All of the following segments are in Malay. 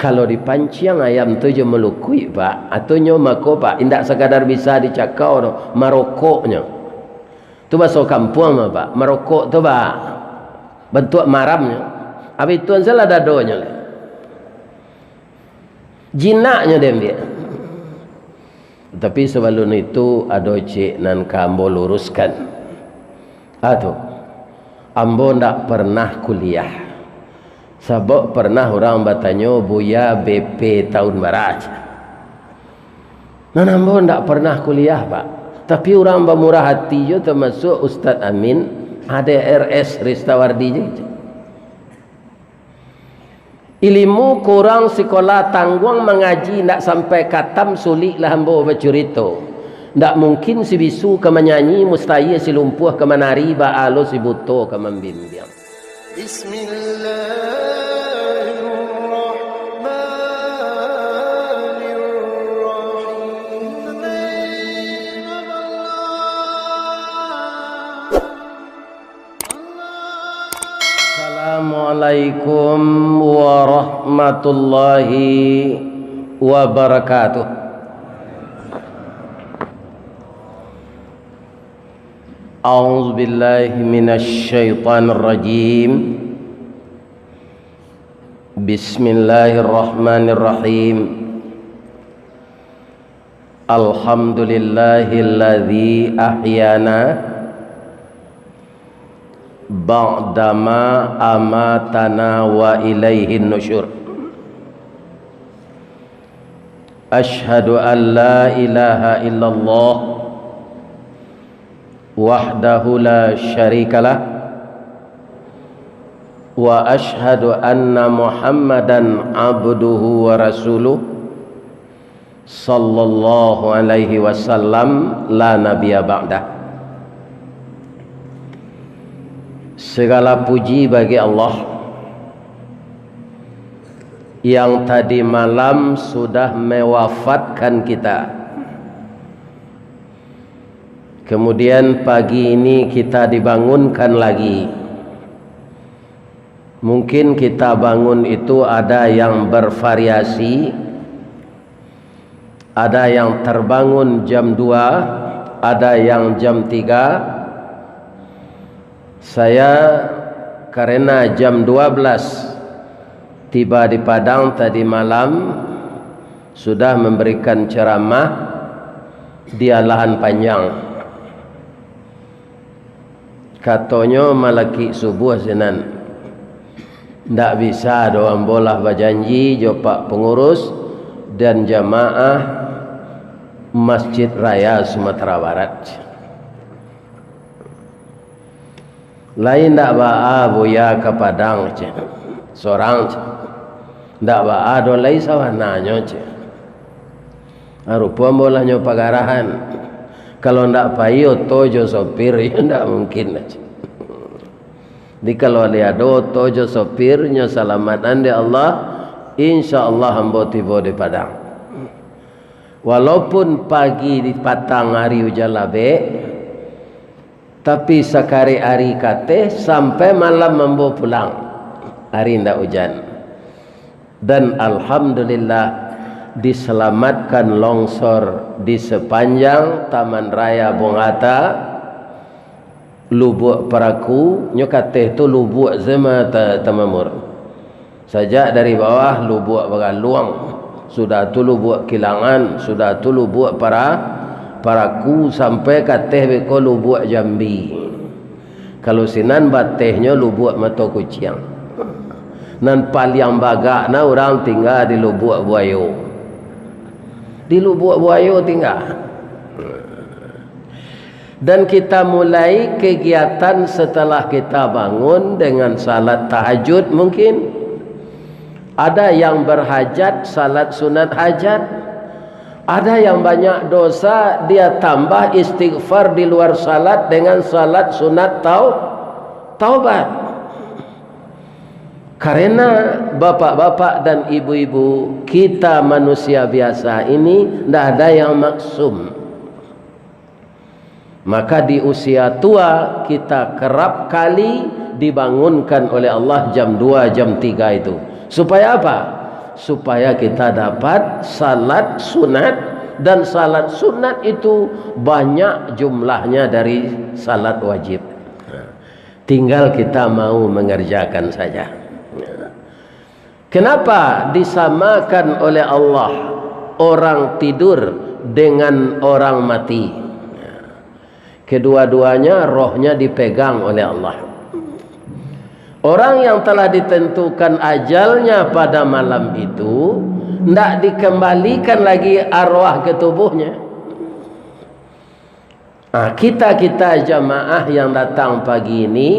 Kalau dipancing ayam tu je melukui pak, atau nyomako pak, indak sekadar bisa dicakau no, marokoknya. Tu bahasa kampung pak, marokok tu pak, bentuk maramnya. Habis tuan salah dadonya, jinaknya dia ambil. Tapi sebelum itu ada cik nan kambo luruskan. Atau ambo ndak pernah kuliah. Sebab pernah orang bertanya Buya BP tahun barat. Nan ambo ndak pernah kuliah pak. Tapi orang bermurah hati je termasuk Ustaz Amin, ada RS Ristawardi je. Ilmu kurang sekolah tanggung mengaji ndak sampai katam suliklah ambo bercerita. Ndak mungkin si bisu ke menyanyi, mustahil si lumpuh ke menari, ba'alo si buto ke membimbing. Assalamualaikum warahmatullahi wabarakatuh. A'udzu billahi minasy syaithanir rajim. Bismillahirrahmanirrahim. Alhamdulillahilladzi ahyana ba'dama amatana wa ilaihin nusyur. Ashhadu an la ilaha illallah wahdahu la syarikalah wa ashhadu anna Muhammadan abduhu wa rasuluh sallallahu alaihi wasallam la nabiyya ba'dah. Segala puji bagi Allah yang tadi malam sudah mewafatkan kita. Kemudian pagi ini kita dibangunkan lagi. Mungkin kita bangun itu ada yang bervariasi. Ada yang terbangun jam 2, ada yang jam 3. Saya karena jam 12 tiba di Padang tadi malam sudah memberikan ceramah di lahan panjang. Katanya malaki subuh senan ndak bisa doang bolah berjanji jo pak pengurus dan jamaah Masjid Raya Sumatera Barat. Lain ndak ba'a Buya ke Padang je. Seorang je. Ndak ba'a do lai sawananya je. Rupa bolahnya pagarahan. Kalau ndak payo tojo sopir ya ndak mungkin aja. Di kalau dia do tojo sopirnya selamatan di Allah, insyaallah hamba tiba di Padang. Walaupun pagi di patang hari hujan labe, tapi sekali hari kate sampai malam membawa pulang hari ndak hujan. Dan alhamdulillah diselamatkan longsor di sepanjang Taman Raya Bongata, Lubuk Paraku, nyokate itu lubuk zema tamamur. Sajak dari bawah lubuk Bagaluang, sudah tu lubuk Kilangan, sudah tu lubuk Paraku sampai kateh beko lubuk Jambi. Kalau sinan batehnya lubuk Mata Kucing. Nan paling bagak na orang tinggal di Lubuk Buayo. Di Lubuk Buayo tinggal. Dan kita mulai kegiatan setelah kita bangun dengan salat tahajud mungkin. Ada yang berhajat salat sunat hajat. Ada yang banyak dosa dia tambah istighfar di luar salat dengan salat sunat taubat. Karena bapak-bapak dan ibu-ibu kita manusia biasa ini tidak ada yang maksum. Maka di usia tua kita kerap kali dibangunkan oleh Allah jam 2, jam 3 itu. Supaya apa? supaya kita dapat salat sunat, dan salat sunat itu banyak jumlahnya dari salat wajib. Tinggal kita mau mengerjakan saja. Kenapa disamakan oleh Allah orang tidur dengan orang mati? Kedua-duanya rohnya dipegang oleh Allah. Orang yang telah ditentukan ajalnya pada malam itu tidak dikembalikan lagi arwah ke tubuhnya. Kita jamaah yang datang pagi ini,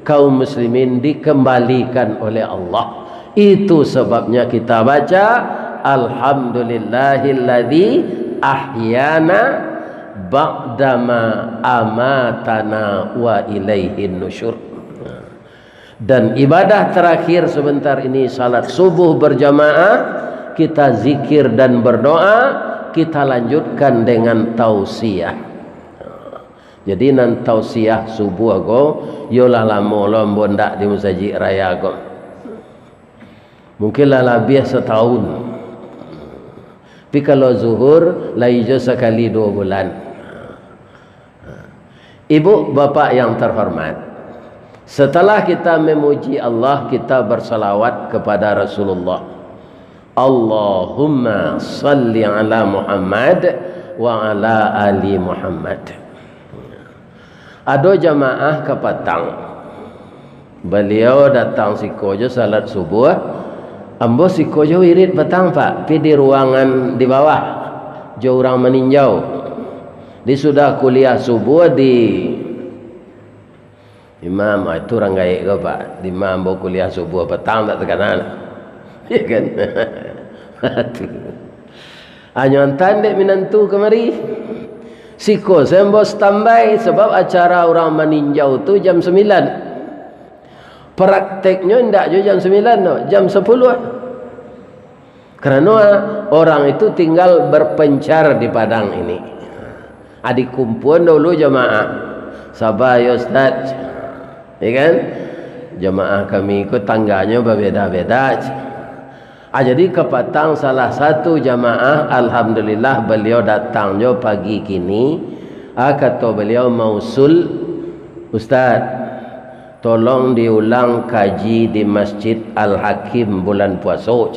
kaum muslimin, dikembalikan oleh Allah. Itu sebabnya kita baca alhamdulillahilladzi ahyana ba'dama amatana wa ilaihin nusyur. Dan ibadah terakhir sebentar ini salat subuh berjamaah, kita zikir dan berdoa, kita lanjutkan dengan tausiah. Jadi nan tausiah subuh go yolah lamo lombo ndak di masjid raya go. Mungkinlah lebih setahun. Tapi kalau zuhur laijo sekali 2 bulan. Ibu bapak yang terhormat, setelah kita memuji Allah, kita bersalawat kepada Rasulullah. Allahumma salli ala Muhammad wa ala ali Muhammad. Ada jamaah ke Patang, beliau datang sikojo salat subuh, ambo sikojo wirid petang pak, pi di ruangan di bawah, jauh orang meninjau. Dia sudah kuliah subuh di Imam, itu orang gaik ke pak, di Imam bawa kuliah subuh petang tak tekanan. Ya kan? Hanya tandek minantu kemari. Siko sembo standby sebab acara orang meninjau tu jam 9. Prakteknya tidak jam 9 no, jam 10. Karena orang itu tinggal berpencar di padang ini. Adik kumpulan dulu jamaah. Sabar ya Ustaz. Ya kan? Jamaah kami ikut tangganya berbeda-beda. Jadi ke Patang salah satu jamaah, alhamdulillah beliau datangnya pagi kini. Kata beliau mausul, Ustaz, tolong diulang kaji di Masjid Al-Hakim bulan puasa.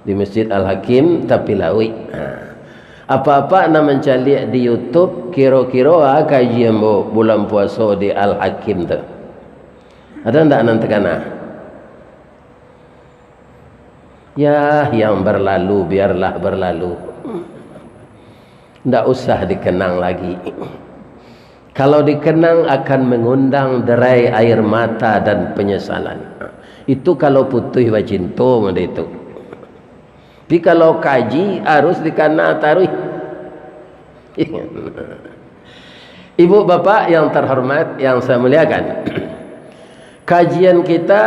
Di Masjid Al-Hakim tapi lawi. Apa-apa nak mencari di YouTube, kira-kira kaji bulan puasa di Al-Hakim tu. Ada tak nanti kena? Ya, yang berlalu biarlah berlalu. Tidak usah dikenang lagi. Kalau dikenang akan mengundang derai air mata dan penyesalan. Itu kalau putih wacinto macam itu. Tapi kalau kaji harus dikenang taruh. Ibu bapak yang terhormat, yang saya muliakan, kajian kita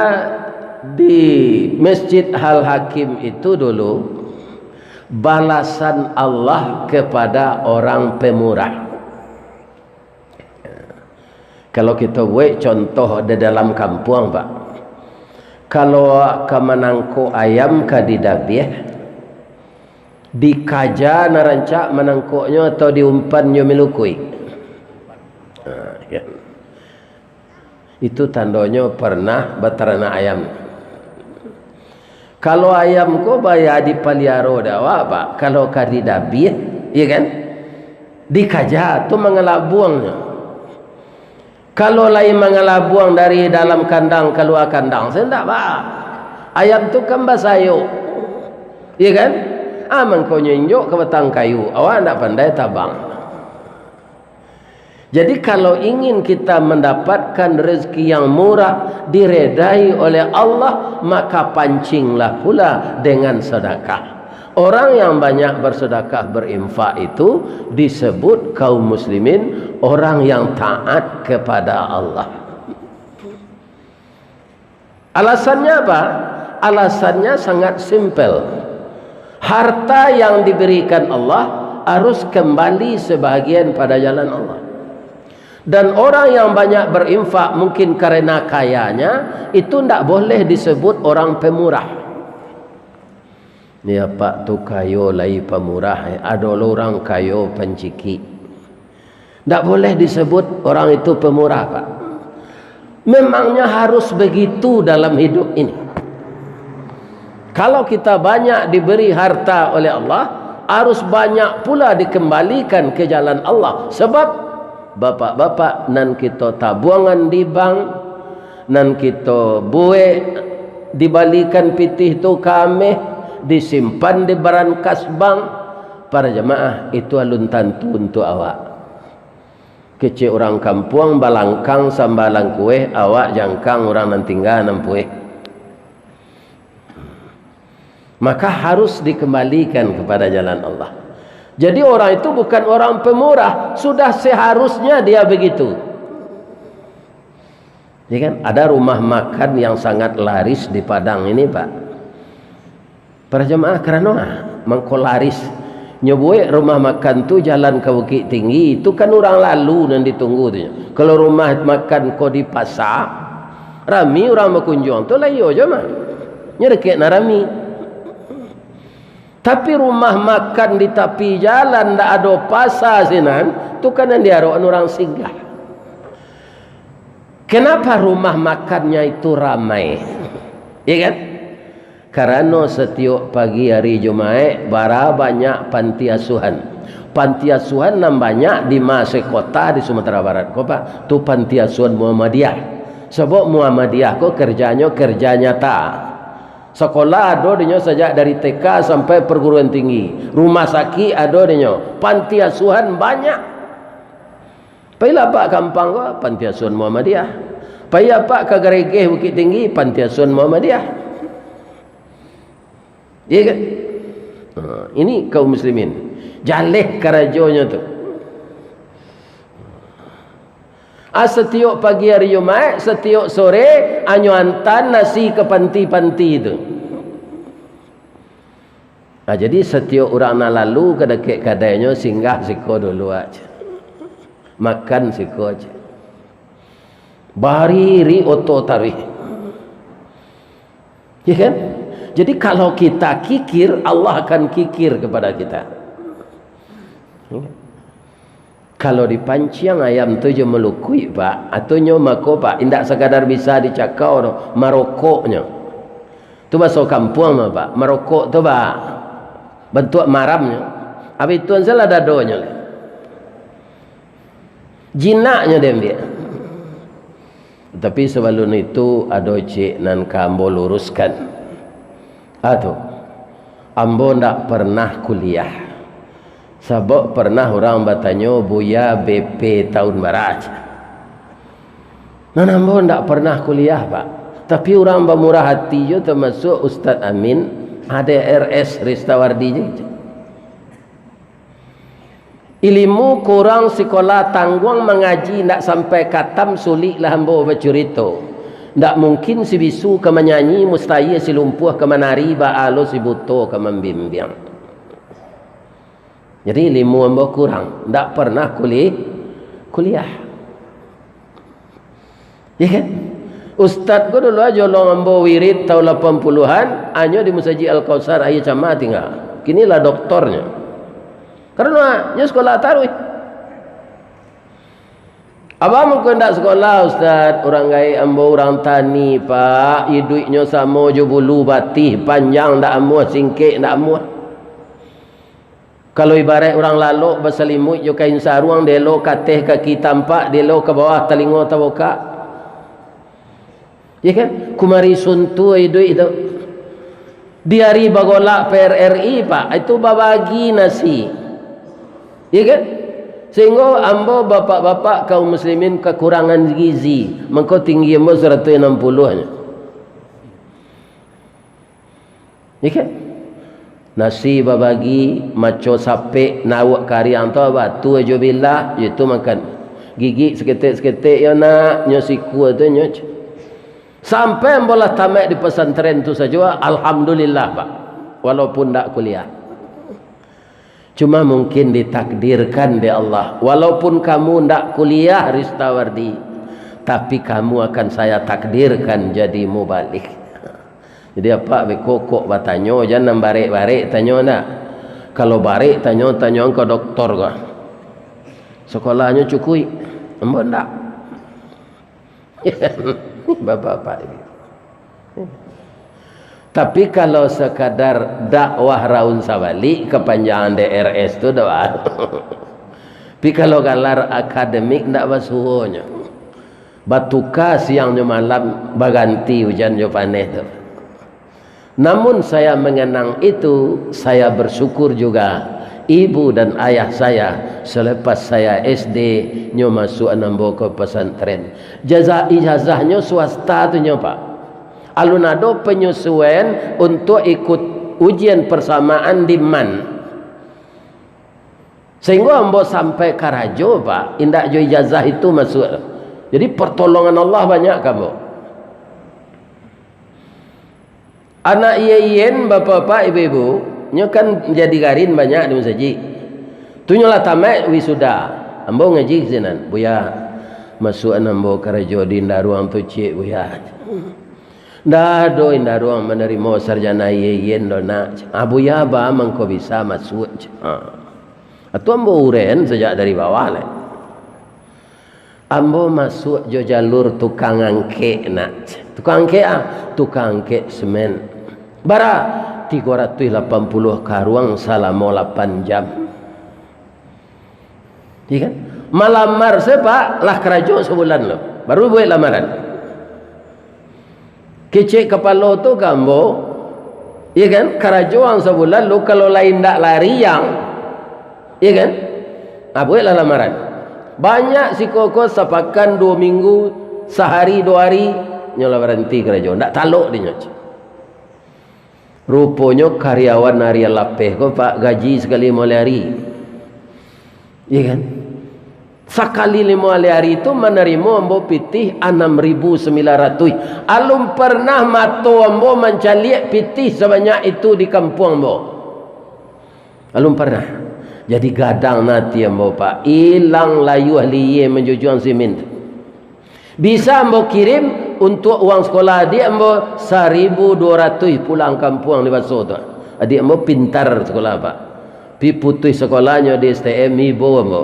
di Masjid Al-Hakim itu dulu balasan Allah kepada orang pemurah. Kalau kita buat contoh di dalam kampung pak, kalau ke menangko ayam ke di dabih, dikaja narancak menangkoknya atau diumpannya melukui. Ya. Itu tandanya pernah beternak ayam. Kalau ayam ko bayar di paliaro dawa pak, kalau kadi dabih, iya kan? Dikaja tu mengelak buangnya. Kalau lain mengelak buang dari dalam kandang keluar kandang, saya tak pak. Ayam tu kan basayo, iya kan? Mengkau nyinjuk ke batang kayu, awak tak pandai tabang. Jadi kalau ingin kita mendapatkan rezeki yang murah, diredai oleh Allah, maka pancinglah pula dengan sedekah. Orang yang banyak bersedekah berinfak itu disebut kaum muslimin orang yang taat kepada Allah. Alasannya apa? Alasannya sangat simpel. Harta yang diberikan Allah harus kembali sebahagian pada jalan Allah. Dan orang yang banyak berinfak mungkin karena kayanya, itu tidak boleh disebut orang pemurah. Ya pak tu kayo lai pemurah, ada orang kayo penciki. Tak boleh disebut orang itu pemurah pak. Memangnya harus begitu dalam hidup ini. Kalau kita banyak diberi harta oleh Allah, harus banyak pula dikembalikan ke jalan Allah. Sebab bapak-bapak nan kita tabuangan di bank, nan kita buat dibalikan pitih tu kami, disimpan di brankas bank. Para jemaah, itu alun tantu untuk awak. Kecil orang kampung balangkang sambalang kue, awak jangkang orang nan tinggal nampueh. Maka harus dikembalikan kepada jalan Allah. Jadi orang itu bukan orang pemurah, sudah seharusnya dia begitu. Ya kan? Ada rumah makan yang sangat laris di Padang ini pak. Para jemaah kerana mengkolaris nyebuai rumah makan tu jalan ke Bukit Tinggi, itu kan orang lalu dan ditunggu tu. Kalau rumah makan kau di pasar, rami orang berkunjung tu layo je mah. Nyedekek na rami. Tapi rumah makan di tepi jalan tak ada pasar sinan, tu kan yang diarok orang singgah. Kenapa rumah makannya itu ramai? Ya kan? Karena setiap pagi hari Jumaat bara banyak panti asuhan. Panti asuhan nam banyak di masa kota di Sumatera Barat. Kau pak, tu panti asuhan Muhammadiyah. Sebab Muhammadiyah ko kerja nyata. Sekolah ada denyo sejak dari TK sampai perguruan tinggi. Rumah sakit ada denyo. Panti asuhan banyak. Pailah pak kampang ko panti asuhan Muhammadiyah. Pailah pak ke Geregeh Bukit Tinggi panti asuhan Muhammadiyah. Ya kan? Ini kaum muslimin. Jaleh karajonya tu. Setiap pagi hari Jumaat, setiap sore anyo hantar nasi ke panti-panti itu. Jadi setiap orang nak lalu ke dekat kadainya singgah siko dulu aja. Makan siko aja. Bari oto tarih. Ya kan? Jadi kalau kita kikir, Allah akan kikir kepada kita. Kalau dipancing ayam tu je melukui pak, atau nyo mako pak, indak sekadar bisa dicakau no, marokoknya. Tu bahasa kampung mah pak, marokok tu pak, bentuk maramnya. Habis tuan salah dadonya le. Jinaknya dia ambil. Tapi sebelum itu ada cik nan kambo luruskan. Atau ambo ndak pernah kuliah. Sebab pernah orang bertanya buya BP tahun barat. Nan ambo ndak pernah kuliah pak. Tapi orang bermurah hati je termasuk Ustaz Amin, ada RS Ristawardi je. Ilmu kurang sekolah tanggung mengaji ndak sampai katam suliklah ambo bercerita. Tak mungkin si bisu ke menyanyi, mustahil si lumpuh ke menari, ba'alo si buto ke membimbing. Jadi ilmu ambo kurang, tak pernah kuliah. Ya kan? Ustaz ko dulu aja long ambo wirid tahun 80-an, hanya di Masjid Al-Kausar ayah cama tinggal. Kinilah doktornya. Karena dia sekolah taruh. Abang mungkin tak sekolah Ustaz, orang gaya ambo orang tani pak, hidupnya sama je bulu batih panjang tak amuah singkik tak amuah. Kalau ibarat orang lalu berselimut je kain sarung, delo katih kaki tampak, delo ke bawah telinga taboka. Ya kan? Kumari suntu hidup itu. Di hari bagolak PRRI pak, itu babagi nasi. Ya kan? Sehingga ambo bapak-bapak kaum muslimin kekurangan gizi, mengko tinggi ambo 160 nya. Ya kan? Nasi babagi, maco sape, nawak kariang tu apa? Tu aja billah, itu makan. Gigi seketik-seketik ya nak, nyo siku tu nyo. Sampai ambolah tamat di pesantren tu saja, alhamdulillah pak. Walaupun tak kuliah. Cuma mungkin ditakdirkan di Allah. Walaupun kamu tidak kuliah Ristawardi, tapi kamu akan saya takdirkan jadi mubalik. Jadi apa be kokok batanyo jangan barek-barek tanyo nak. Kalau barek tanyo ke doktor ke. Sekolahnya cukui. Ambo ndak. Bapak-bapak ini. Tapi kalau sekadar dakwah raun sabalik kepanjangan DRS tu dah. Tapi kalau galar akademik ndak basuhnya. Batuka siangnya malam baganti hujannya panen tu. Namun saya mengenang itu, saya bersyukur juga ibu dan ayah saya selepas saya SD nyo masuk anambo ke pesantren. Ijazahnya swasta tu nyo Pak. Alunado penyesuaian untuk ikut ujian persamaan di MAN. Sehingga ambo sampai Karajo Pak, indak jo ijazah itu masuk. Jadi pertolongan Allah banyak kamu. Anak ien bapak-bapak ibu-ibu nyo kan jadi garin banyak di masjid. Tu nyolah tamat wisuda. Ambo ngaji sinan. Buya masuk ambo Karajo di ruang tu cik buya. Dah do indah ruang menerima sarjana ien do nak. Buya ba mangko bisa masuk. Atu ambo uren sejak dari bawah lah. Ambo masuk jo jalur tukang angke nak. Tukang angke tukang angke semen. Bara 380 karuang selama 8 jam. Iya kan? Malamar saya lah kerajo sebulan lo. Baru buat lamaran. Kecek kepala tu gambo. Iya kan? Kerajoan sebulan lo kalau lain tak lari yang. Iya kan? Buatlah lamaran. Banyak si koko sepakan 2 minggu, sehari 2 hari nyola berhenti kerajo. Tak taluk dia nyoc. Rupanya karyawan harian lapeh kau Pak gaji sekali 5 hari. Iya kan? Sekali 5 hari itu menerima ambo pitih 6.900. Alum pernah mato ambo mencaliak pitih sebanyak itu di kampung ambo. Alum pernah. Jadi gadang nanti ambo Pak. Hilang layu ahliye menjujuan simen. Bisa ambo kirim untuk uang sekolah adik ambo 1.200 pulang kampung di Baso tu. Adik ambo pintar sekolah Pak. Pi putih sekolahnya di STM ibu ambo.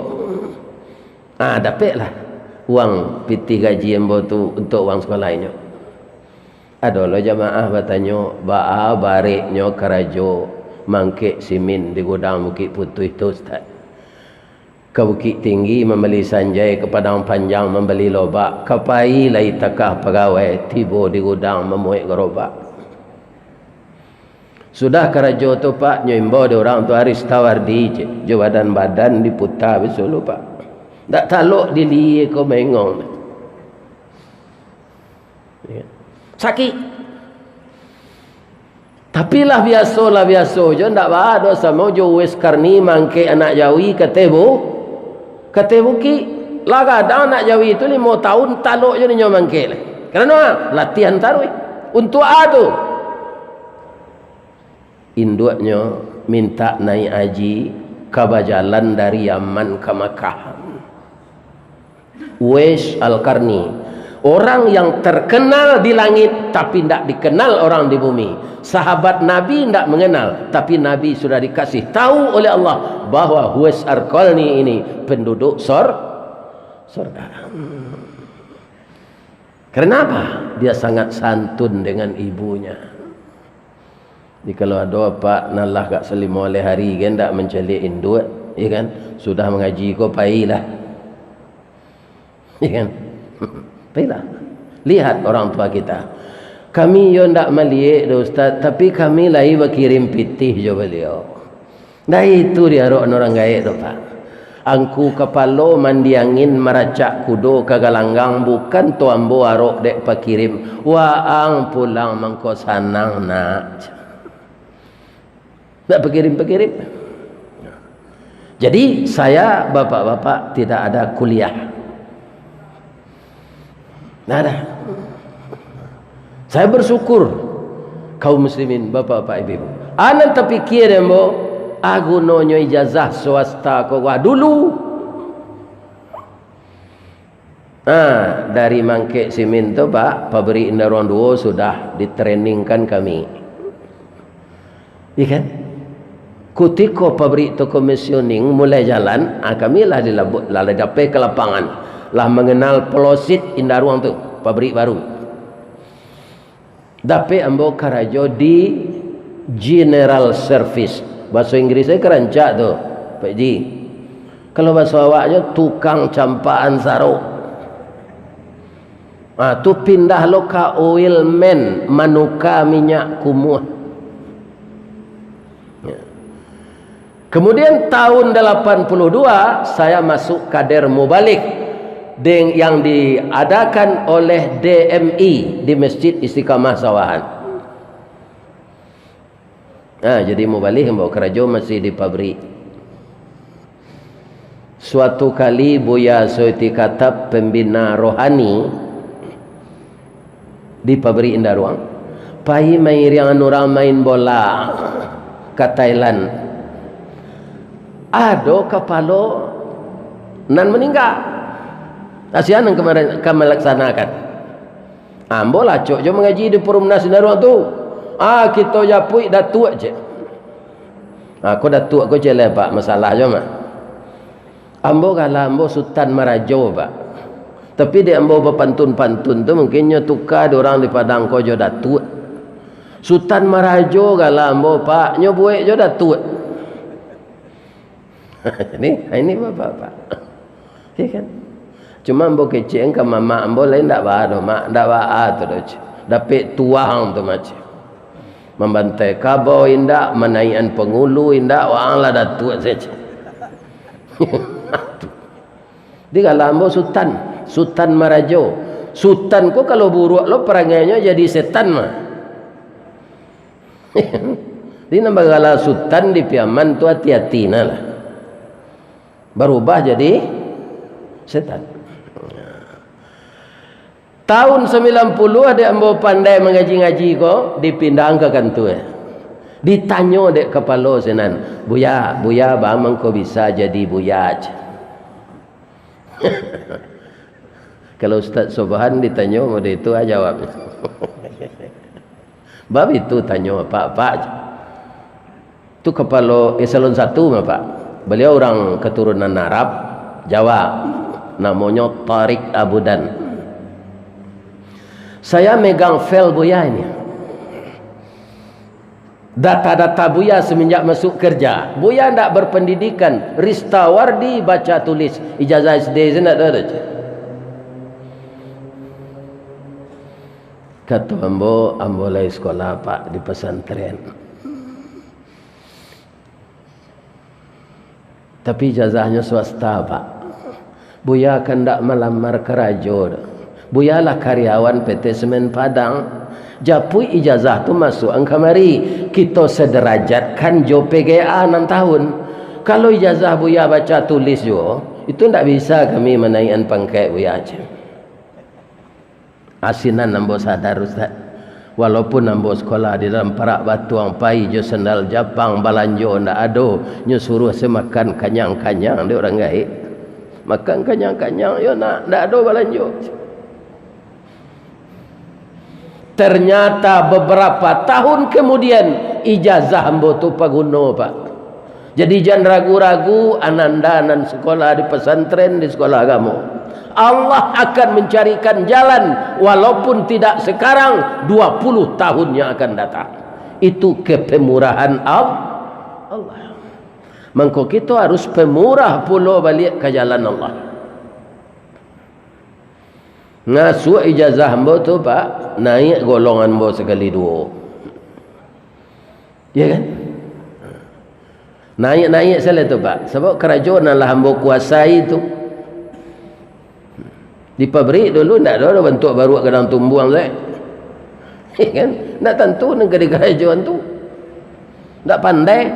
Dapatlah uang pitih gaji ambo tu untuk uang sekolahnya. Adalah jamaah bertanya bareknya Karajo mangkek simin di gudang Bukit Putih tu Ustaz. Ke Bukit Tinggi membeli sanjai, ke Padang Panjang membeli lobak, ke Pai lai takah pegawai tiba di gudang memuik gerobak. Sudah Karajo tu Pak nyimbo di orang tu Haris Tawardi je badan diputar besul Pak. Tak taluk dili ko mengong. Sakit. Tapi lah biasa je ndak ada sama jo wes karni mangke anak Jawi kate buki laga dah anak Jawi itu 5 tahun taluk je nyo mangke lah. Kerana latihan tarui untuk adu. Induknya minta naik haji kabajalan dari Yaman ke Makkah. Wes Al-Qarni, orang yang terkenal di langit tapi tidak dikenal orang di bumi. Sahabat Nabi tidak mengenal, tapi Nabi sudah dikasih tahu oleh Allah bahwa Uwais Al-Qarni ini penduduk surga. Kenapa? Dia sangat santun dengan ibunya. Jadi kalau ada apa nalah kat selima oleh hari kan tak mencalik induk, ya kan? Sudah mengaji kau pailah. Ya kan? Pailah. Lihat orang tua kita. Kami yo ndak melihat dah Ustaz, tapi kami lagi berkirim pitih jo beliau. Dah itu dia orang gaib tu Pak. Angku kepala mandi angin meracak kudo kagalanggang bukan tu ambo arok dek pakirim. Waang pulang mangko sanang nak. Tak pakirim. Jadi saya bapak-bapak tidak ada kuliah. Tidak ada. Saya bersyukur kaum muslimin bapak-bapak ibu. Anak terfikir embo aku nonyo ijazah swasta ko dulu. Dari Mangkek Simin tu Pak, pabrik Indaruang 2 sudah ditrainingkan kami. Iya kan? Ketika pabrik tu commissioning mulai jalan, kami lah dapat ke lapangan, lah mengenal Pelosit Indaruang tu, pabrik baru. Dapat ambo karajo di General Service. Bahasa Inggris saya kerancak tu, Pak Ji. Kalau bahasa awaknya tukang campaan sarung. Tu pindah lo ka oil man, manuka minyak kumuh. Kemudian tahun 82 saya masuk kader mubalik yang diadakan oleh DMI di Masjid Istiqamah Sawahan. Jadi mubalik bawa kerajo masih di pabrik. Suatu kali Buya Soiti Katab, pembina rohani di pabrik Indaruang, pai main yang orang main bola ke Thailand, ado kapalo nan meninggal. Asian yang kemarin kami laksanakan. Ambo lah cok jo mengaji di Perumnas Indaruang tu. Kita japui datuk je. Aku datuk aku je Pak, masalah je mah. Ambo kala ambo Sultan Marajo Pak. Tapi dia ambo berpantun-pantun tu mungkinnya tukar orang di Padang Kojo datuk. Sultan Marajo kala ambo Pak, nyo buek jo datuk. Ini bapak-bapak. Ya kan? Cuma ambo kecil ke mama ambo lain ndak ba mak ndak ba tu doh. Dapat tuang tu macam. Membantai kabau indak, menaikan pengulu indak, wang lah datuk saja. Dia kala ambo Sultan Marajo. Sultan ko kalau buruk lo perangainya jadi setan mah. Di nama kala Sultan di Piaman tu hati-hati lah. Berubah jadi setan. Tahun 90 ada ambo pandai mengaji-ngaji ko, dipindah ke kantor. Ditanya dek kepala senan, buya bang kau bisa jadi buya aja. Kalau Ustaz Subhan ditanya mode itu aja jawab. Bab itu tanya apa aja. Tu kepala eselon 1 mah Pak. Beliau orang keturunan Arab, Jawa. Namanya Tariq Abudan. Saya megang file Buya ini. Data-data Buya semenjak masuk kerja. Buya tidak berpendidikan. Rista Wardi baca tulis. Ijazah SD saya tidak ada. Kata ambo lagi sekolah Pak di pesantren. Tapi ijazahnya swasta Pak. Buya kan tidak melamar kerajo. Buya lah karyawan PT Semen Padang. Japui ijazah tu masuk angkamari. Kita sederajat kan jo PGA 6 tahun. Kalau ijazah Buya baca tulis jo, itu tidak bisa kami menaikkan pangkat Buya aja. Asinan nambo sadar Ustaz. Walaupun nambo sekolah di dalam Perak Batuang pai jo sendal Japang balanjo ndak ado, nyo suruh semakan kanyang-kanyang dia orang gaib. Makan kanyang-kanyang yo nak ndak ado balanjo. Ternyata beberapa tahun kemudian ijazah ambo tu paguno Pak. Jadi jangan ragu-ragu anandanan sekolah di pesantren, di sekolah agama. Allah akan mencarikan jalan walaupun tidak sekarang, 20 tahun yang akan datang. Itu kepemurahan Allah. Maka kita harus pemurah pula balik ke jalan Allah. Ngasuh ijazah hamba tu Pak, naik golongan hamba sekali 2. Ya kan? Naik salah tu Pak. Sebab kerajaan lah hamba kuasai tu. Di pabrik dulu tak ada bentuk baru kadang tumbuang saya. Ya kan? Tak tentu negeri kerajaan tu. Tak pandai.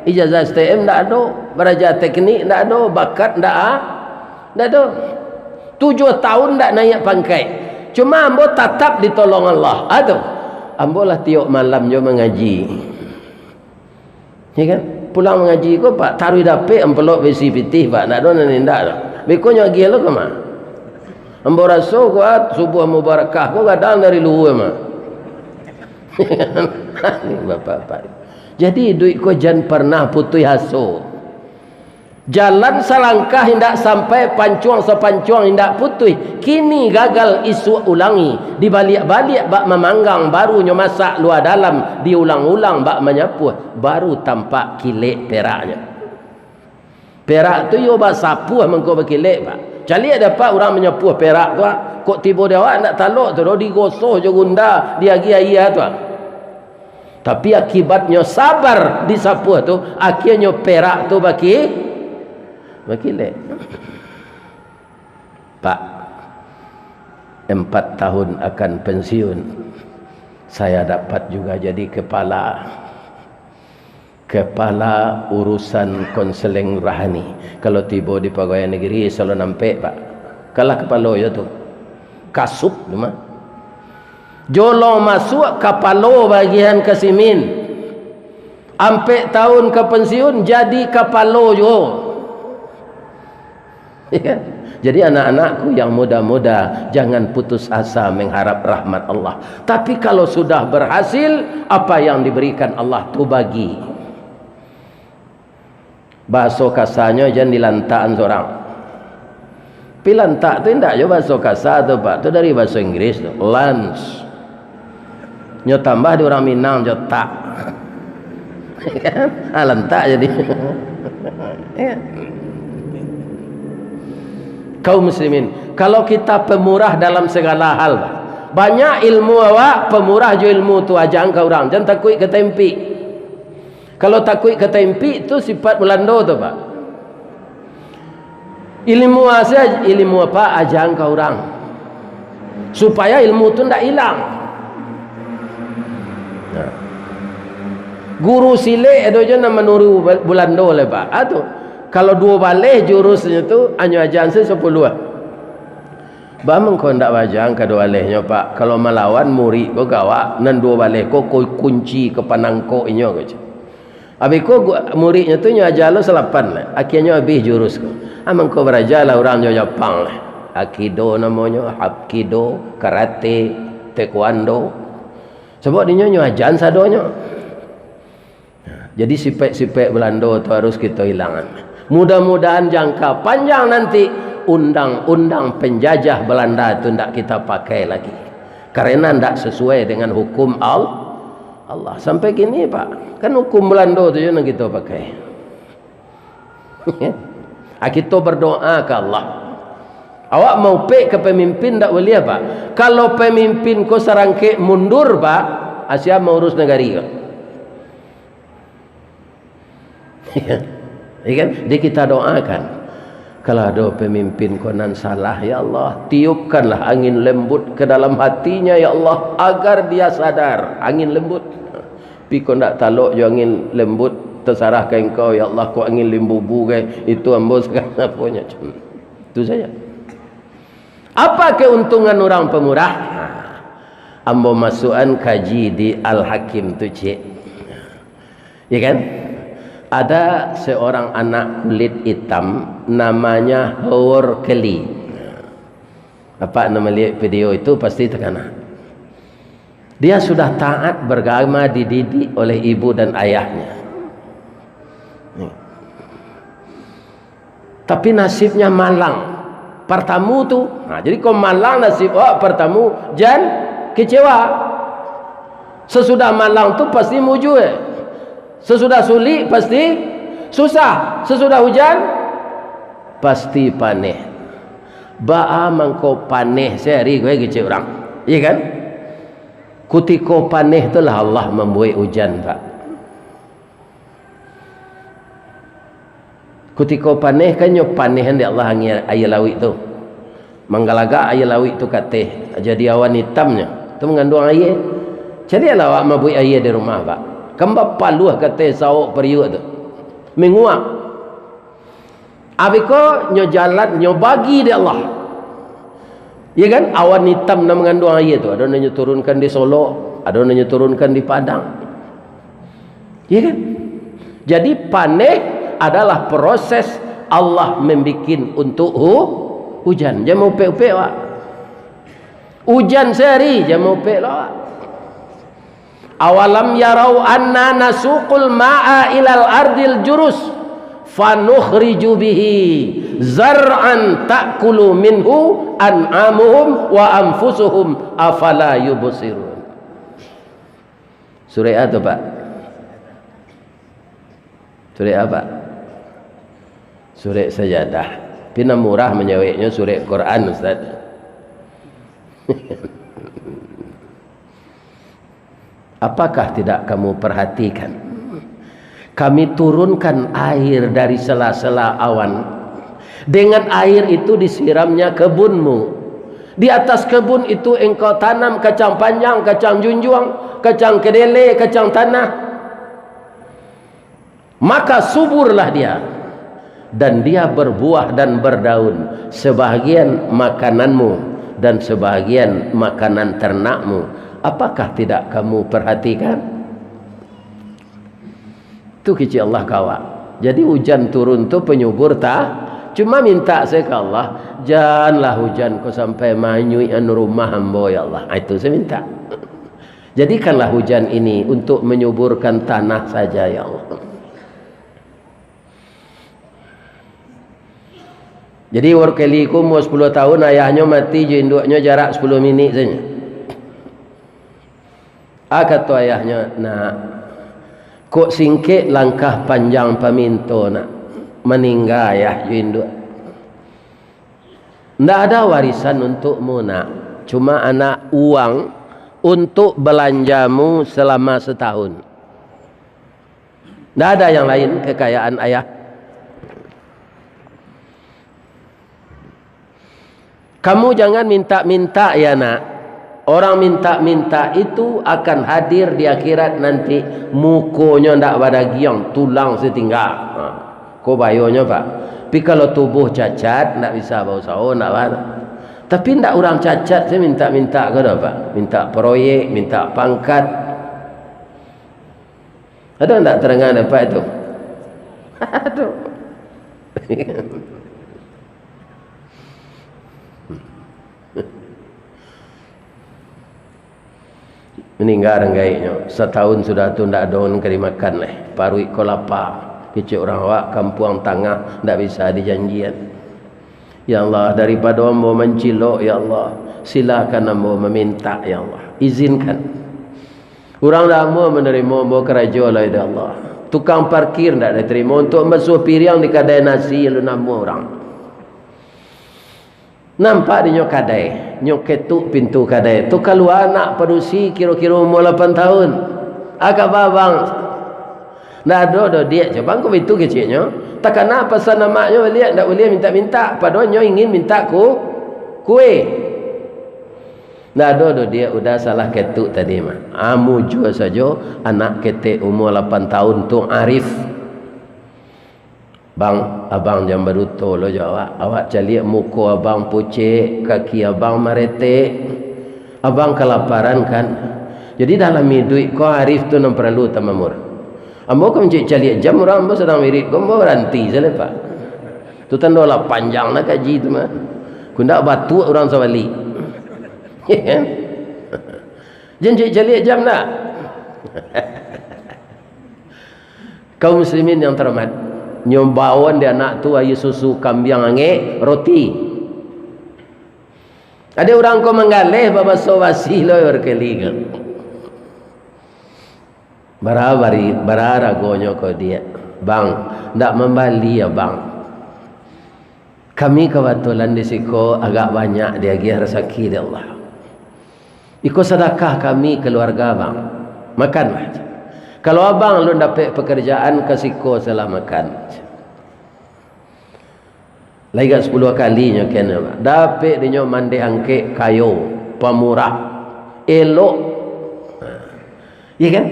Ijazah STM tak ada. Belajar teknik tak ada. Bakat tak ada. 7 tahun tak naik pangkai. Cuma ambo tetap ditolong Allah. Aduh. Ambo lah tiap malam je mengaji. Ya kan? Pulang mengaji ko Pak, taruh dapet empelok besi putih Pak. Tak ada nanti tak ada. Bekonya lagi lo ke mana? Ambo rasa kuat subuh mubarakah kau kadang dari luar mah. Ni bapak-bapak. Jadi duit kau jangan pernah putus asa. Jalan selangkah hendak sampai pancuang sepancuang hendak putih. Kini gagal isu ulangi. Dibalik-balik bak memanggang barunya masak luar dalam. Diulang-ulang bak menyapuh. Baru tampak kilik peraknya. Perak tu yo bak sapuh mengko berkilik pak. Cali dapat orang menyapuh perak tu. Kok tiba dia awak nak taluk tu. Digosoh je gunda. Dia agi-agi tu. Tapi akibatnya sabar disapuh tu. Akhirnya perak tu baki. Berkilik. Pak, 4 tahun akan pensiun. Saya dapat juga jadi kepala urusan konseling rohani. Kalau tiba di pegawai negeri selalu nampak pak. Kalah kepala ya tu. Kasup cuma. Jolo masuk kepala bagian kesimin. Ampe tahun ke pensiun jadi kepala jo. Ya. Jadi anak-anakku yang muda-muda jangan putus asa mengharap rahmat Allah. Tapi kalau sudah berhasil, apa yang diberikan Allah tu bagi. Bahasa kasarnya jangan dilantaan seorang. Pilantak tu tidak je bahasa kasar tu pak. Tu dari bahasa Inggris tu. Lunch. Nyo tambah di orang Minang je tak. Lantak jadi. Ya. Kaum muslimin, kalau kita pemurah dalam segala hal, banyak ilmu awak pemurah jo ilmu tu ajang ke orang, jangan takut ketempi. Kalau takut ketempi tu sifat Belanda tu pak. Ilmu aja ilmu apa ajang ke orang, supaya ilmu tu ndak hilang. Nah. Guru silik ada je nama menuru Belanda le pak. Atuh. Kalau 2 balik jurusnya tu hanya ajan 10 lah. Bamang kau ndak bajang ke 2 balihnya pak. Kalau melawan murid kau gawak nan 2 balik kau kunci ke panangko inyo ke. Habis kau muridnya tu nyo ajar lo 8 lah. Akhirnya habis jurus kau. Amang kau berajar lah orang Jepang lah. Aikido namanya, Hapkido, karate, taekwondo. Sebab dia nyo ajan sadonya. Jadi sifat-sifat Belanda tu harus kita hilangkan. Mudah-mudahan jangka panjang nanti undang-undang penjajah Belanda itu tidak kita pakai lagi. Karena tidak sesuai dengan hukum Allah. Sampai gini pak. Kan hukum Belanda itu yang kita pakai. Kita berdoa ke Allah. Awak mau pek ke pemimpin tak boleh pak. Kalau pemimpin kau serangkik mundur pak. Asia mau urus negara. Ya kan? Jadi kita doakan kalau ada pemimpin konan salah ya Allah tiupkanlah angin lembut ke dalam hatinya ya Allah agar dia sadar. Angin lembut tapi kau nak taluk je angin lembut terserah ke engkau ya Allah kau angin lembubu ke itu ambo sekarang punya itu saja. Apa keuntungan orang pemurah? Ambo masukan kaji di Al-Hakim tu cik ya kan? Ada seorang anak kulit hitam namanya Howard Kelly. Apa nama lihat video itu pasti terkena. Dia sudah taat beragama dididik oleh ibu dan ayahnya. Tapi nasibnya malang. Pertamu tu. Nah, jadi kau malang nasib pertamu jangan kecewa. Sesudah malang tu pasti mujur. Sesudah sulit pasti susah. Sesudah hujan pasti panih. Ba'a mangko panih sehari gue kecil orang. Iya kan? Kutiko panih itulah Allah membuat hujan pak. Kutiko panih kan nyo panihan di Allah air lawik tu. Manggalaga air lawik tu kateh. Jadi awan hitamnya. Tu mengandung air. Jadi lah awak membuat air di rumah pak. Kembap paluh kata sawak periuk tu. Menguap. Abiko nyo jalan nyo bagi dia Allah. Ya kan? Awan hitam nak mengandung air tu. Ada nyo turunkan di Solo, ada nyo turunkan di Padang. Ya kan? Jadi panih adalah proses Allah membikin untuk hujan. Jangan mau upek-upek wak. Hujan sehari je mau pek lah. Awalam yarau anna nasuqul ma'a ilal ardil jurus fanukhriju bihi zar'an ta'kulu minhu an'amuhum wa anfusuhum afala yubsirun. Surah apa Pak? Surah apa? Surah Sajadah. Pina murah menyeweknya surah Quran Ustaz. Apakah tidak kamu perhatikan? Kami turunkan air dari sela-sela awan. Dengan air itu disiramnya kebunmu. Di atas kebun itu engkau tanam kacang panjang, kacang junjung, kacang kedelai, kacang tanah. Maka suburlah dia. Dan dia berbuah dan berdaun. Sebahagian makananmu dan sebahagian makanan ternakmu. Apakah tidak kamu perhatikan? Itu kecil Allah kawak. Jadi hujan turun tu penyubur tak? Cuma minta saya ke Allah, janganlah hujan kau sampai manyui an rumah hamba ya Allah. Itu saya minta. Jadikanlah hujan ini untuk menyuburkan tanah saja ya Allah. Jadi warkeliku umur 10 tahun ayahnya mati, induknya jarak 10 minit saja. Kata ayahnya, nak, kok singkit langkah panjang paminto nak meninggal ayah induk. Tidak ada warisan untukmu nak, cuma anak uang untuk belanjamu selama setahun. Tidak ada yang lain kekayaan ayah. Kamu jangan minta-minta ya nak. Orang minta-minta itu akan hadir di akhirat nanti. Mukonya ndak pada giang, tulang setinggal. Kau bayonya Pak. Tapi kalau tubuh cacat, ndak bisa bau sahur, ndak ada. Tapi ndak orang cacat saya minta-minta ke dah Pak. Minta proyek, minta pangkat. Ada ndak terengan apa itu? Aduh. Meninggal renggaiknya setahun sudah tu ndak ada orang kari makan leh parui ko lapar kecik orang awak kampung tengah ndak bisa dijanjian. Ya Allah, daripada hamba mencilok ya Allah, silakan hamba meminta ya Allah, izinkan orang lama menerima hamba keraja lah ya Allah. Tukang parkir ndak diterima untuk basuh piring di kedai nasi lu nama orang. Nampak dia nyok kadai, nyok ketuk pintu kadai. Tu kalau anak perusi kira-kira umur 8 tahun. Agak babang. Nah ada dia coba kau pintu kecilnya. Takkan apa pesan maknya lihat ndak boleh minta-minta. Padahal nyo ingin minta kue. Nah ada dia udah salah ketuk tadi mah. Amu juga saja anak ketek umur 8 tahun tu arif. Bang, abang jam baru tu lo jawab. Awak cari muka abang pucik, kaki abang meretek. Abang kelaparan kan. Jadi dalam duit kau arif tu nam perlu tamamur. Ambo kau mencari jam orang ambo sedang mirit kau ambo ranti saja Pak. Tu tanda lah panjang nak kaji tu mah. Kundak batu orang sawali. Jangan cari jam nak. Kaum muslimin yang terhormat. Nyobawan dia anak tu air susu kambing angge roti. Ada orang kau menggalih bapa sawasi lo berkeli kan. Bararagonya kau dia. Bang, ndak membali ya bang. Kami kebetulan di siko agak banyak dia gih rezeki dari Allah. Ikut sedekah kami keluarga bang. Makanlah. Kalau abang lu dapat pekerjaan ke siko salah makan. Lagi 10 kalinya kena dapat dia mandi angke kayu pemurah elok. Iya kan?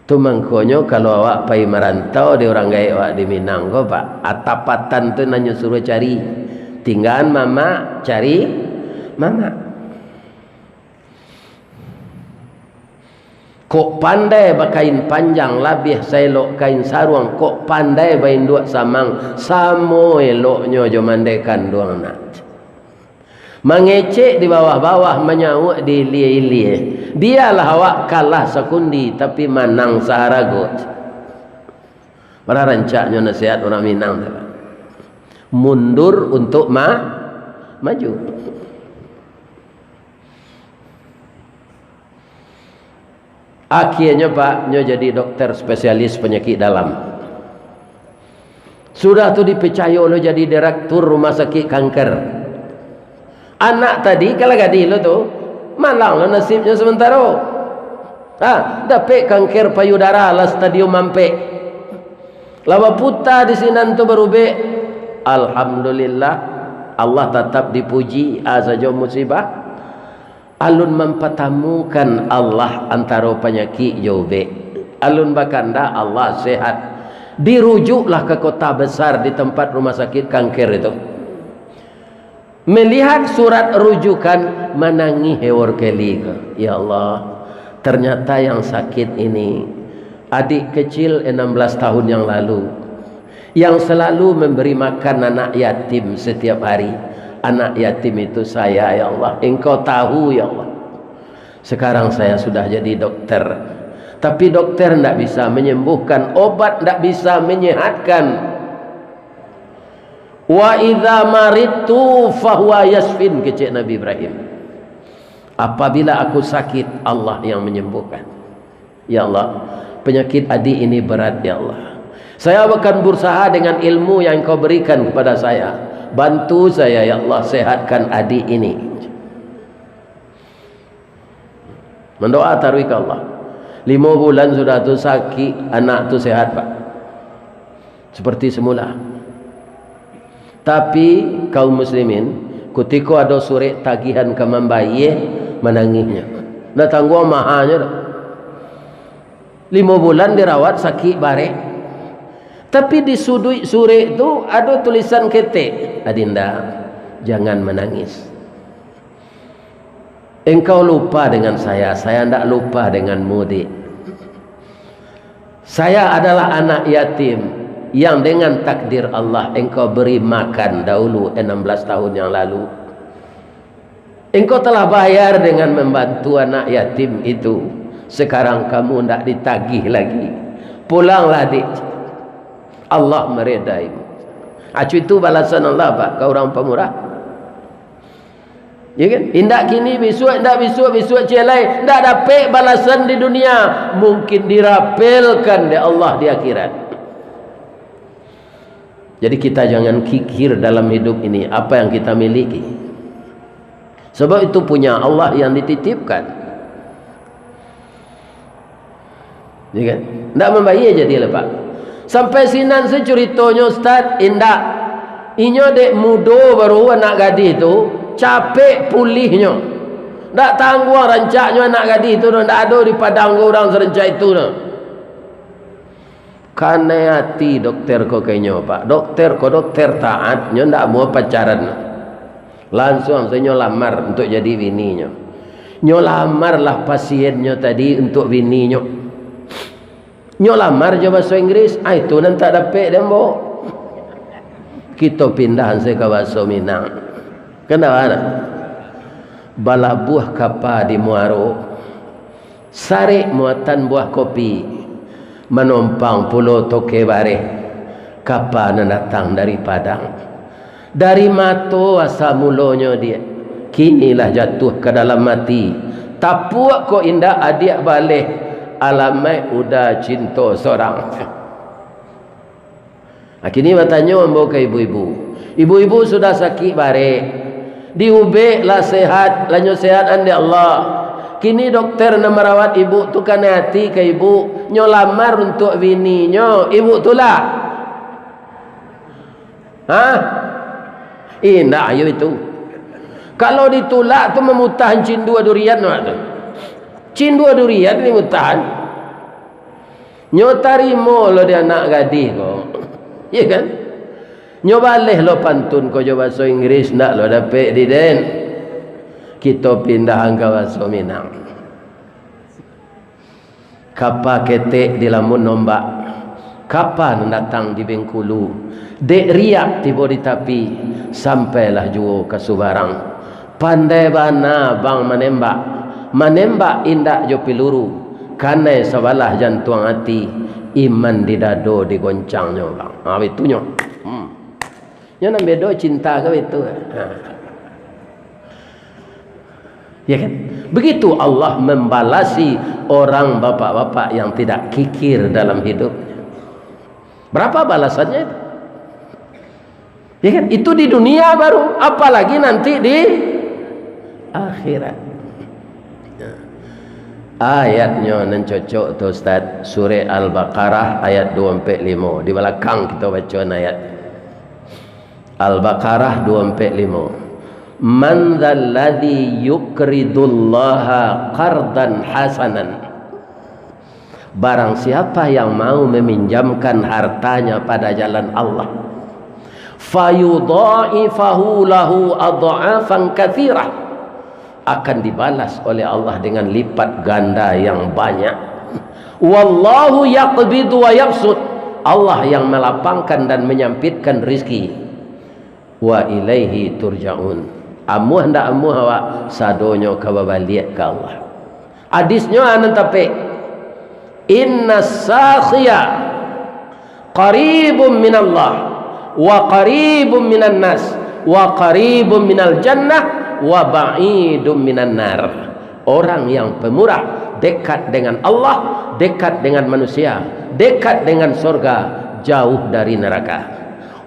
Tu mangkonyo kalau awak pai merantau di orang gaya awak di Minang kau Pak. Atapatan tu nanya suruh cari. Tinggal mama cari mama. Kok pandai bakain panjang labih selok kain sarung. Kok pandai bain dua samang samo eloknya jo mandekan doang nak. Mengecek di bawah-bawah, menyawuk di ilie-ilie. Biarlah awak kalah sekundi tapi menang seharagut. Para rancaknya nasihat orang Minang. Mundur untuk maju. Akhirnya Pak, nyo jadi dokter spesialis penyakit dalam. Sudah tu dipercaya lo jadi direktur rumah sakit kanker. Anak tadi kalau gadis lo tu malang lo nasibnya sementara. Dapat kanker payudara lah stadium mampe. Lawa puta di sini tu berubah. Alhamdulillah Allah tetap dipuji saja musibah. Alun mempatamukan Allah antara penyakit jobe. Alun bakanda Allah sehat. Dirujuklah ke kota besar di tempat rumah sakit kanker itu. Melihat surat rujukan menangis hewar keli. Ya Allah, ternyata yang sakit ini adik kecil 16 tahun yang lalu, yang selalu memberi makan anak yatim setiap hari. Anak yatim itu saya, ya Allah. Engkau tahu, ya Allah. Sekarang saya sudah jadi dokter, tapi dokter tidak bisa menyembuhkan, obat tidak bisa menyehatkan. Wa idza maridtu fahuwa yasfin, kecek Nabi Ibrahim. Apabila aku sakit, Allah yang menyembuhkan. Ya Allah, penyakit adik ini berat, ya Allah. Saya akan berusaha dengan ilmu yang Kau berikan kepada saya. Bantu saya, ya Allah, sehatkan adik ini. Mendoa taruh ke Allah. 5 bulan sudah tu sakit, anak tu sehat Pak, seperti semula. Tapi kaum muslimin ketika ada surat tagihan ke membayar, menangisnya. Dah tangguh mahanya dah. 5 bulan dirawat sakit barek. Tapi di sudut surat itu ada tulisan ketik, Adinda, jangan menangis. Engkau lupa dengan saya tidak lupa denganmu, Dik. Saya adalah anak yatim yang dengan takdir Allah engkau beri makan dahulu 16 tahun yang lalu. Engkau telah bayar dengan membantu anak yatim itu. Sekarang kamu tidak ditagih lagi. Pulanglah, Dik. Allah meredaimu. Acu itu balasan Allah, Pak. Kau orang pemurah. Ya kan? Indak kini besok, indak besok celai, indak dapat balasan di dunia, mungkin dirapelkan oleh Allah di akhirat. Jadi kita jangan kikir dalam hidup ini apa yang kita miliki. Sebab itu punya Allah yang dititipkan. Ya kan? Indak membayar jadi Pak. Sampai sinan securitanya Ustaz, indak. Inyo dek mudo baru anak gadis tu capek pulihnya. Tak tangguh rancaknya anak gadis tu, tak ada di padang orang serencak itu. Karena hati dokter kau kayaknya Pak. Dokter taat, nyo tak mau pacaran. Langsung saya lamar untuk jadi bininya. Nyo lamarlah pasiennya tadi untuk bininya. Nyo lamar je bahasa Inggris, itu nanti tak dapat dembo. Kita pindah ke bahasa Minang. Kenapa? Bala buah kapa di Muaro, sare muatan buah kopi, menompang pulau Toke Bare. Kapa datang dari Padang, dari Mato asal mulanya dia. Kinilah jatuh ke dalam mati. Tapuak kok indah adik balik, alamai udah cinta seorang. Kini bertanya membawa ke ibu-ibu. Ibu-ibu sudah sakit bare, diubek lah sehat, lanyo sehat andi Allah. Kini dokter nak merawat ibu tu kan hati ke ibu, nyo lamar untuk bininya, ibu tu lah. Indah ayo itu. Kalau ditolak tu memutahan cindua durian tu. Cindua durian ni mutahan. Nyo tarimo lo dia anak gadis kok. Ya kan? Nyo baleh lo pantun ko jo bahasa Inggris ndak lo dapat di den. Kita pindah ke bahasa Minang. Kapa ketek di lamun nombak. Kapan datang di Bengkulu. Dek riak tiba di tapi sampailah juo ke Subarang. pandai bana bang menembak indak jo peluru kanai sabalah jantung hati iman di dado digoncangnya bang. Itunya nya nan bedo cinta ke itu. Ya kan? Begitu Allah membalasi orang bapak-bapak yang tidak kikir dalam hidup. Berapa balasannya itu? Ya kan? Itu di dunia baru, apalagi nanti di akhirat. Ayatnya nan cocok tu Ustaz, surah Al-Baqarah ayat 245. Di belakang kita baca ayat Al-Baqarah 245. Man dzalladzi yuqridullaha qardan hasanan. Barang siapa yang mau meminjamkan hartanya pada jalan Allah, fayudha'ifahu lahu adha'afan katsirah, akan dibalas oleh Allah dengan lipat ganda yang banyak. Wallahu yaqbidu wa yabsut, Allah yang melapangkan dan menyampitkan rizki. Wa ilaihi turja'un, amuh ndak amuh awak sadonyo kababaliak ke Allah. Hadisnya anan tapi inna sakhiya qaribun minallah wa qaribun minan nas wa qaribun minal jannah wa ba'idun minan nar. Orang yang pemurah dekat dengan Allah, dekat dengan manusia, dekat dengan surga, jauh dari neraka.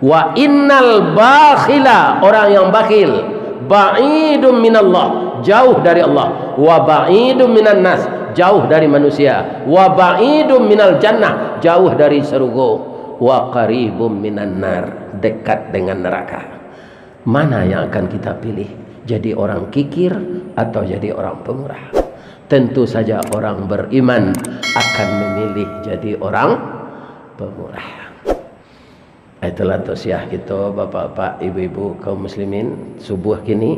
Wa innal bakhila, orang yang bakhil, ba'idun minallah, jauh dari Allah. Wa ba'idun minan nas, jauh dari manusia. Wa ba'idun minal jannah, jauh dari surga. Wa qaribun minan nar, dekat dengan neraka. Mana yang akan kita pilih? Jadi orang kikir atau jadi orang pemurah? Tentu saja orang beriman akan memilih jadi orang pemurah. Itulah tausiah kita bapak-bapak, ibu-ibu kaum muslimin subuh kini.